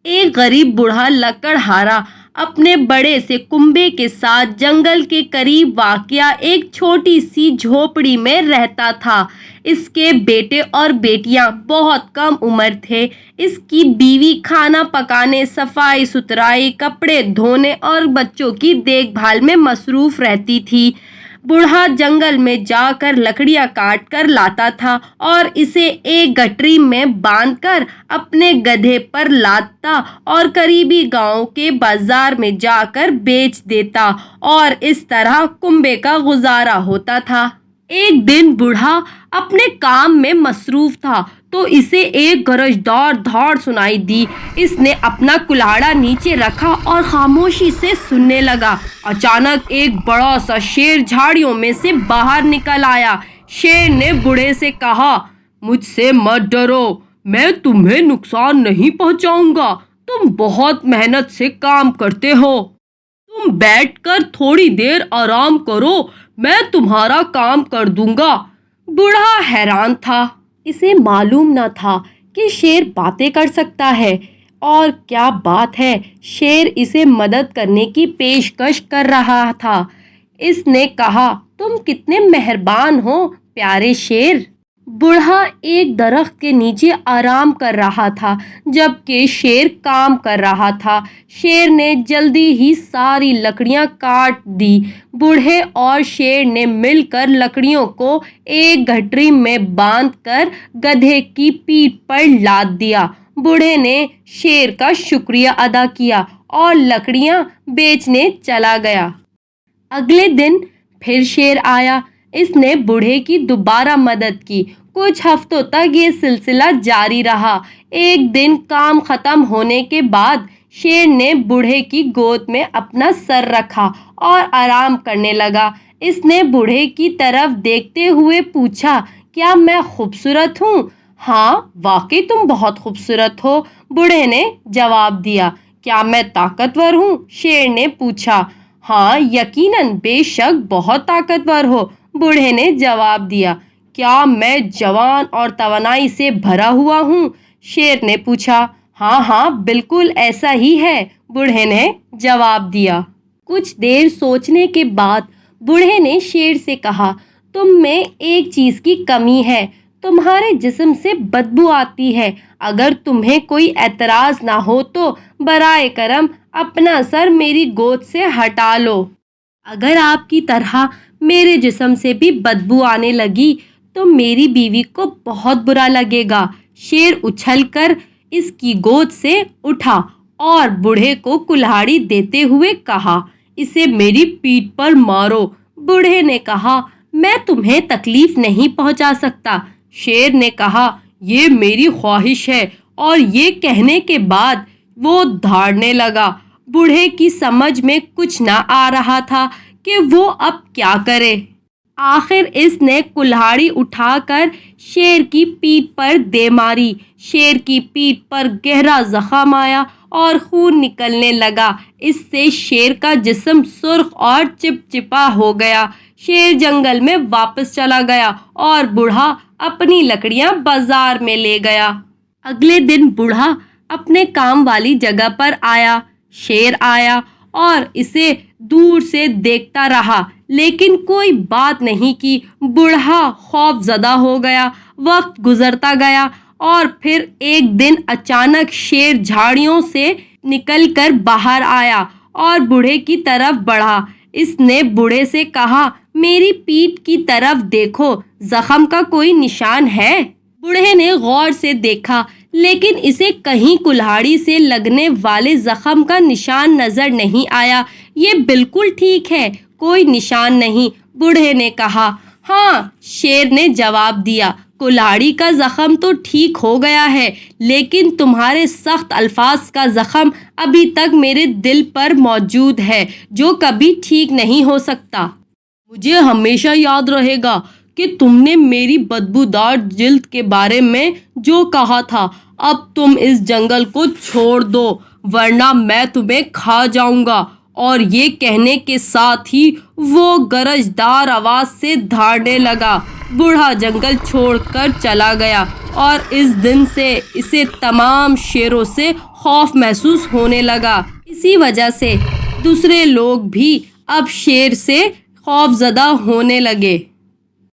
ایک غریب بوڑھا لکڑہارا اپنے بڑے سے کنبے کے ساتھ جنگل کے قریب واقع ایک چھوٹی سی جھوپڑی میں رہتا تھا۔ اس کے بیٹے اور بیٹیاں بہت کم عمر تھے۔ اس کی بیوی کھانا پکانے، صفائی ستھرائی، کپڑے دھونے اور بچوں کی دیکھ بھال میں مصروف رہتی تھی۔ بوڑھا جنگل میں جا کر لکڑیاں کاٹ کر لاتا تھا اور اسے ایک گٹری میں باندھ کر اپنے گدھے پر لادتا اور قریبی گاؤں کے بازار میں جا کر بیچ دیتا اور اس طرح کنبے کا گزارا ہوتا تھا۔ ایک دن بوڑھا اپنے کام میں مصروف تھا تو اسے ایک گرجدار دھاڑ سنائی دی۔ اس نے اپنا کلاڑا نیچے رکھا اور خاموشی سے سننے لگا۔ اچانک ایک بڑا سا شیر جھاڑیوں میں سے باہر نکل آیا۔ شیر نے بوڑھے سے کہا، مجھ سے مت ڈرو، میں تمہیں نقصان نہیں پہنچاؤں گا، تم بہت محنت سے کام کرتے ہو، تم بیٹھ کر تھوڑی دیر آرام کرو، میں تمہارا کام کر دوں گا۔ بوڑھا حیران تھا، اسے معلوم نہ تھا کہ شیر باتیں کر سکتا ہے، اور کیا بات ہے، شیر اسے مدد کرنے کی پیشکش کر رہا تھا۔ اس نے کہا، تم کتنے مہربان ہو پیارے شیر۔ بوڑھا ایک درخت کے نیچے آرام کر رہا تھا جبکہ شیر کام کر رہا تھا۔ شیر نے جلدی ہی ساری لکڑیاں کاٹ دی۔ بوڑھے اور شیر نے مل کر لکڑیوں کو ایک گٹری میں باندھ کر گدھے کی پیٹھ پر لاد دیا۔ بوڑھے نے شیر کا شکریہ ادا کیا اور لکڑیاں بیچنے چلا گیا۔ اگلے دن پھر شیر آیا۔ اس نے بوڑھے کی دوبارہ مدد کی۔ کچھ ہفتوں تک یہ سلسلہ جاری رہا۔ ایک دن کام ختم ہونے کے بعد شیر نے بوڑھے کی گود میں اپنا سر رکھا اور آرام کرنے لگا۔ اس نے بوڑھے کی طرف دیکھتے ہوئے پوچھا، کیا میں خوبصورت ہوں؟ ہاں، واقعی تم بہت خوبصورت ہو، بوڑھے نے جواب دیا۔ کیا میں طاقتور ہوں؟ شیر نے پوچھا۔ ہاں یقیناً، بے شک بہت طاقتور ہو، بوڑھے نے جواب دیا۔ کیا میں جوان اور توانائی سے بھرا ہوا ہوں؟ شیر نے پوچھا۔ ہاں ہاں، بالکل ایسا ہی ہے، بوڑھے نے جواب دیا۔ کچھ دیر سوچنے کے بعد بوڑھے نے شیر سے کہا، تم میں ایک چیز کی کمی ہے، تمہارے جسم سے بدبو آتی ہے۔ اگر تمہیں کوئی اعتراض نہ ہو تو برائے کرم اپنا سر میری گود سے ہٹا لو۔ اگر آپ کی طرح میرے جسم سے بھی بدبو آنے لگی تو میری بیوی کو بہت برا لگے گا۔ شیر اچھل کر اس کی گود سے اٹھا اور بوڑھے کو کلہاڑی دیتے ہوئے کہا، اسے میری پیٹھ پر مارو۔ بوڑھے نے کہا، میں تمہیں تکلیف نہیں پہنچا سکتا۔ شیر نے کہا، یہ میری خواہش ہے، اور یہ کہنے کے بعد وہ دھاڑنے لگا۔ بوڑھے کی سمجھ میں کچھ نہ آ رہا تھا کہ وہ اب کیا کرے۔ آخر اس نے کلہاڑی اٹھا کر شیر کی پیٹھ پر دے ماری۔ شیر کی پیٹھ پر گہرا زخم آیا اور خون نکلنے لگا۔ اس سے شیر کا جسم سرخ اور چپچپا ہو گیا۔ شیر جنگل میں واپس چلا گیا اور بوڑھا اپنی لکڑیاں بازار میں لے گیا۔ اگلے دن بوڑھا اپنے کام والی جگہ پر آیا۔ شیر آیا اور اسے دور سے دیکھتا رہا لیکن کوئی بات نہیں کی۔ بوڑھا خوف زدہ ہو گیا۔ وقت گزرتا گیا اور پھر ایک دن اچانک شیر جھاڑیوں سے نکل کر باہر آیا اور بوڑھے کی طرف بڑھا۔ اس نے بوڑھے سے کہا، میری پیٹھ کی طرف دیکھو، زخم کا کوئی نشان ہے؟ بوڑھے نے غور سے دیکھا لیکن اسے کہیں کلہاڑی سے لگنے والے زخم کا نشان نظر نہیں آیا۔ یہ بالکل ٹھیک ہے، کوئی نشان نہیں، بوڑھے نے کہا۔ ہاں، شیر نے جواب دیا، کلہاڑی کا زخم تو ٹھیک ہو گیا ہے لیکن تمہارے سخت الفاظ کا زخم ابھی تک میرے دل پر موجود ہے جو کبھی ٹھیک نہیں ہو سکتا۔ مجھے ہمیشہ یاد رہے گا کہ تم نے میری بدبودار جلد کے بارے میں جو کہا تھا۔ اب تم اس جنگل کو چھوڑ دو ورنہ میں تمہیں کھا جاؤں گا۔ اور یہ کہنے کے ساتھ ہی وہ گرجدار آواز سے دھاڑنے لگا۔ بوڑھا جنگل چھوڑ کر چلا گیا اور اس دن سے اسے تمام شیروں سے خوف محسوس ہونے لگا۔ اسی وجہ سے دوسرے لوگ بھی اب شیر سے خوف زدہ ہونے لگے۔